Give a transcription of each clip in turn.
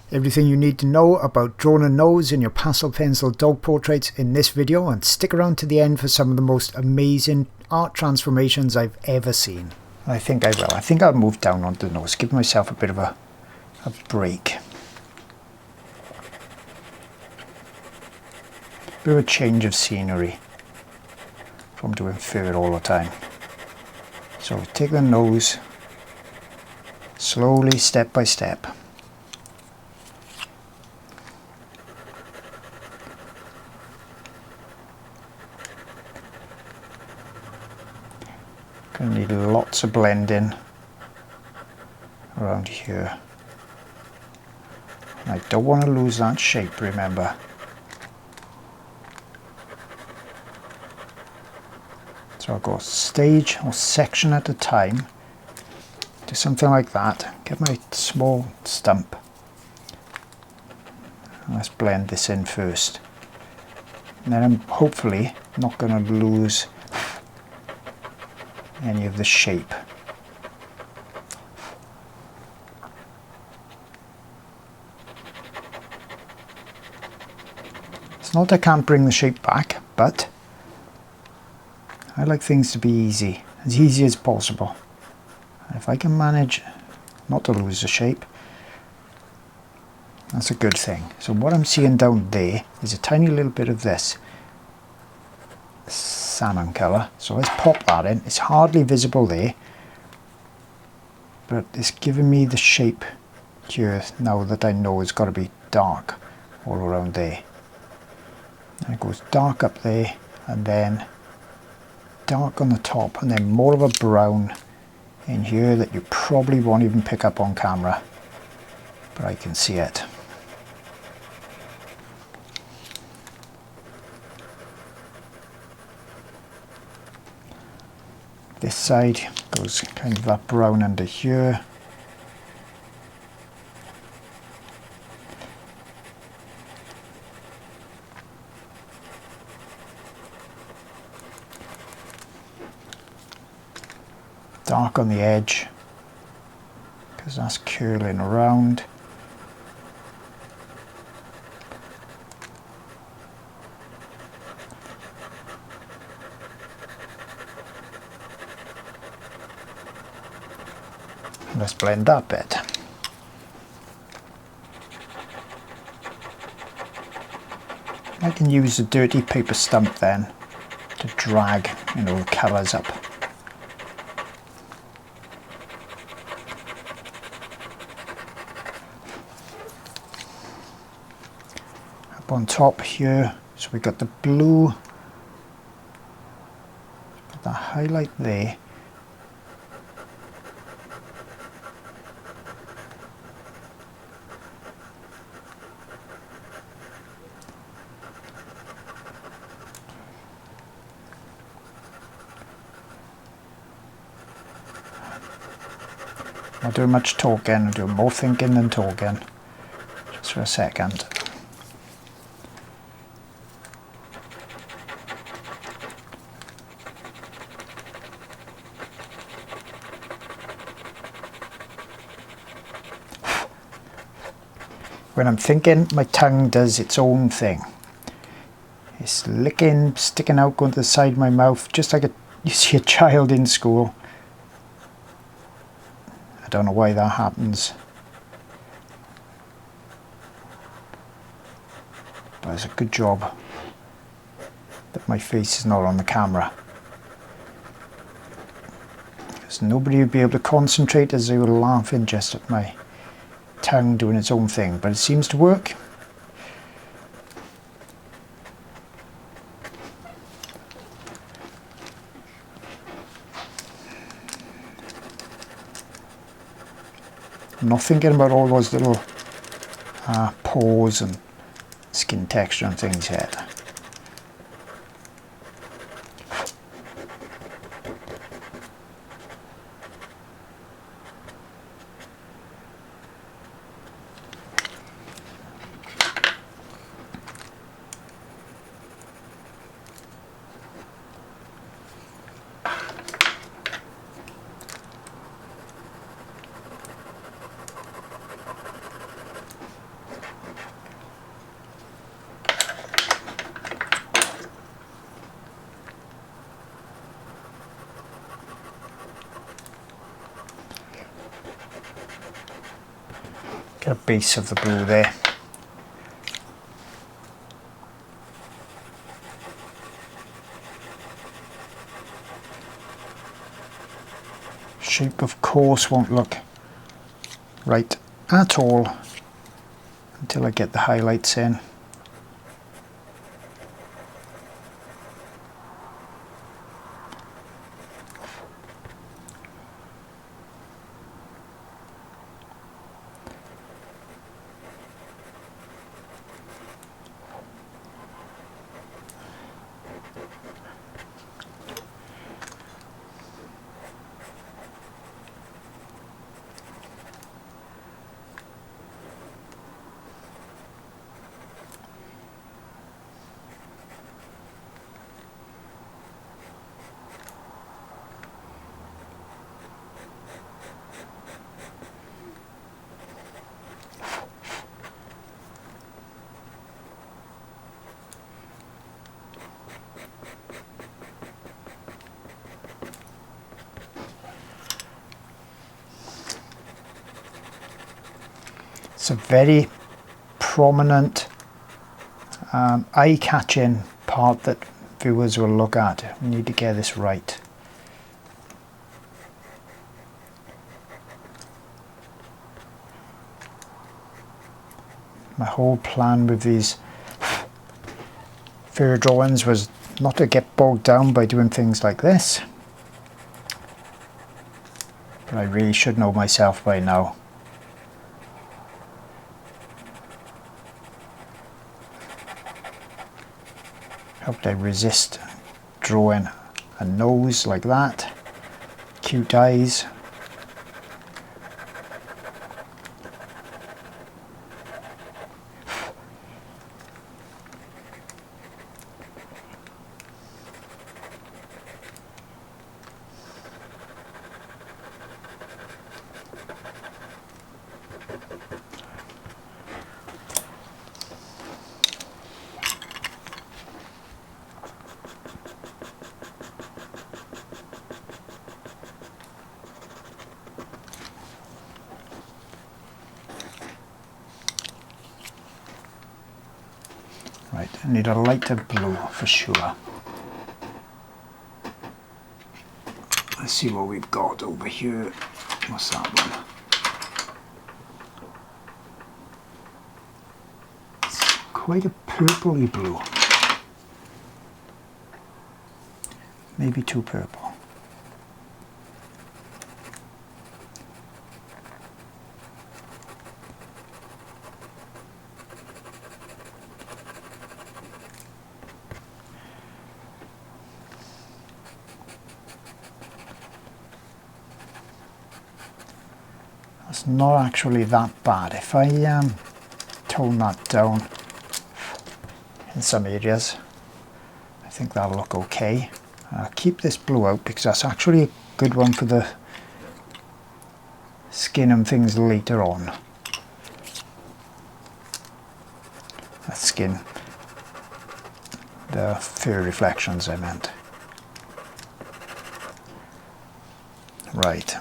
Everything you need to know about drawing a nose in your pastel pencil dog portraits in this video, and stick around to the end for some of the most amazing art transformations I've ever seen. I think I will. I think I'll move down onto the nose, give myself a bit of a break. A bit of a change of scenery from doing fur all the time. So take the nose slowly, step by step. Going to need lots of blending around here. And I don't want to lose that shape, remember. So I'll go stage or section at a time. Do something like that. Get my small stump. Let's blend this in first. And then I'm hopefully not going to lose any of the shape. It's not I can't bring the shape back, but I like things to be easy as possible. If I can manage not to lose the shape, that's a good thing. So what I'm seeing down there is a tiny little bit of this salmon colour, so let's pop that in. It's hardly visible there, but it's giving me the shape here now that I know it's got to be dark all around there. And it goes dark up there, and then dark on the top, and then more of a brown in here that you probably won't even pick up on camera, but I can see it. This side goes kind of that brown under here. Dark on the edge, because that's curling around. Let's blend that bit. I can use a dirty paper stump then to drag, the colours up. Up on top here, so we got the blue, got the highlight there. Not doing much talking, I'm doing more thinking than talking, just for a second. When I'm thinking, my tongue does its own thing. It's licking, sticking out, going to the side of my mouth, just like you see a child in school. I don't know why that happens, but it's a good job that my face is not on the camera, because nobody would be able to concentrate as they were laughing just at my tongue doing its own thing, but it seems to work. I'm not thinking about all those little pores and skin texture and things yet. Get a base of the blue there. Shape of course won't look right at all until I get the highlights in. It's a very prominent, eye-catching part that viewers will look at. We need to get this right. My whole plan with these fur drawings was not to get bogged down by doing things like this. But I really should know myself by now. Hope I resist drawing a nose like that, cute eyes. Right, I need a lighter blue for sure. Let's see what we've got over here. What's that one? It's quite a purpley blue. Maybe too purple. It's not actually that bad. If I tone that down in some areas, I think that'll look okay. I'll keep this blue out because that's actually a good one for the skin and things later on. That skin, the fur reflections I meant. Right.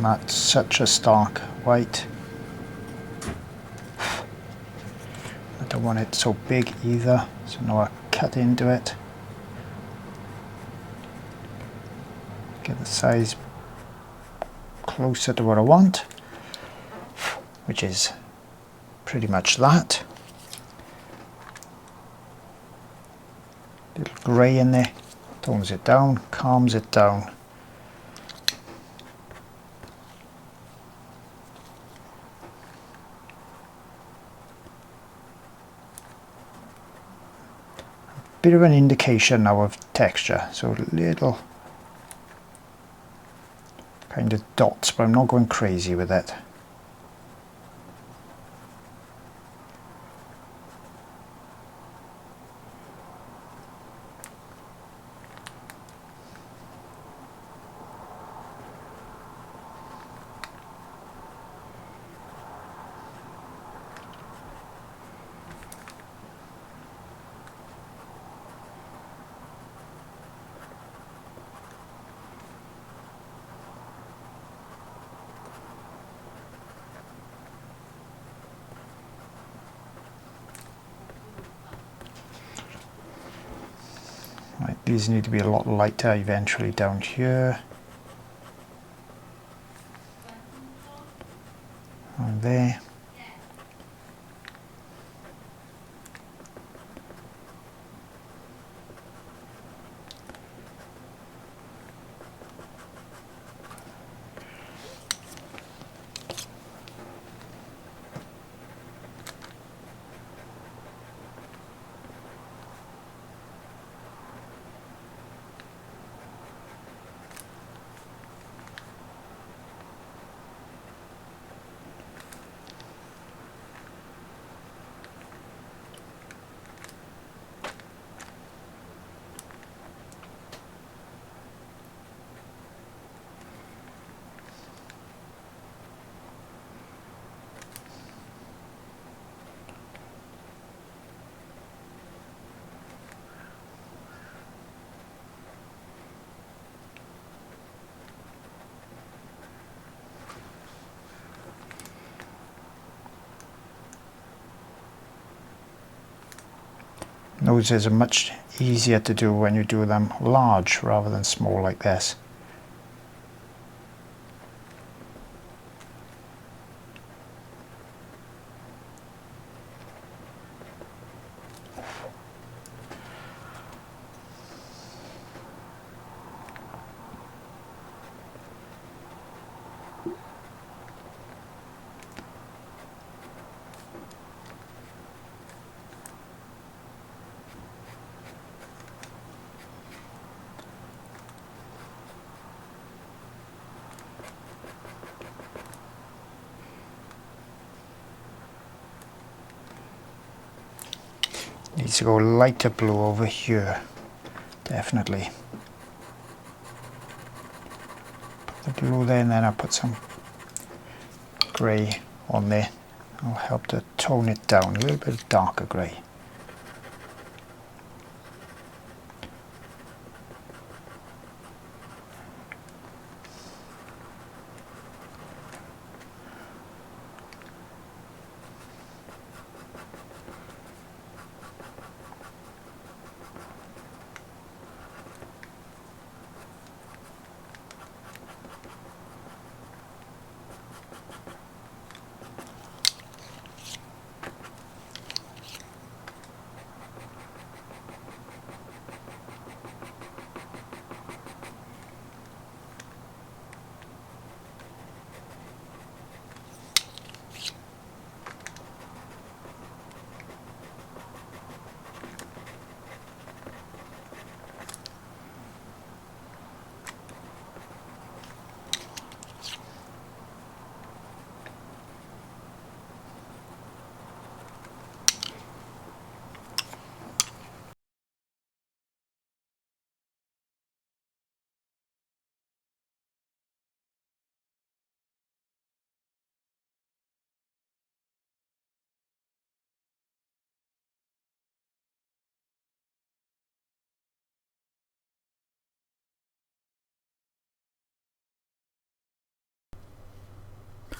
Not such a stark white. I don't want it so big either, so now I cut into it. Get the size closer to what I want, which is pretty much that. Little grey in there, tones it down, calms it down. bit of an indication now of texture, so little kind of dots, but I'm not going crazy with it. Right, these need to be a lot lighter eventually down here and there. Noses are much easier to do when you do them large rather than small like this. Needs to go lighter blue over here, definitely. Put the blue there and then I'll put some grey on there. That'll help to tone it down, a little bit of darker grey.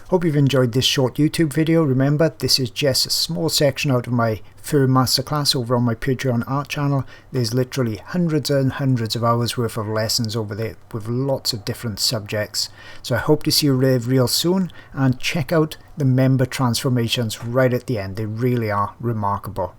Hope you've enjoyed this short YouTube video. Remember, this is just a small section out of my fur masterclass over on my Patreon art channel. There's literally hundreds and hundreds of hours worth of lessons over there with lots of different subjects. So I hope to see you there real soon, and check out the member transformations right at the end. They really are remarkable.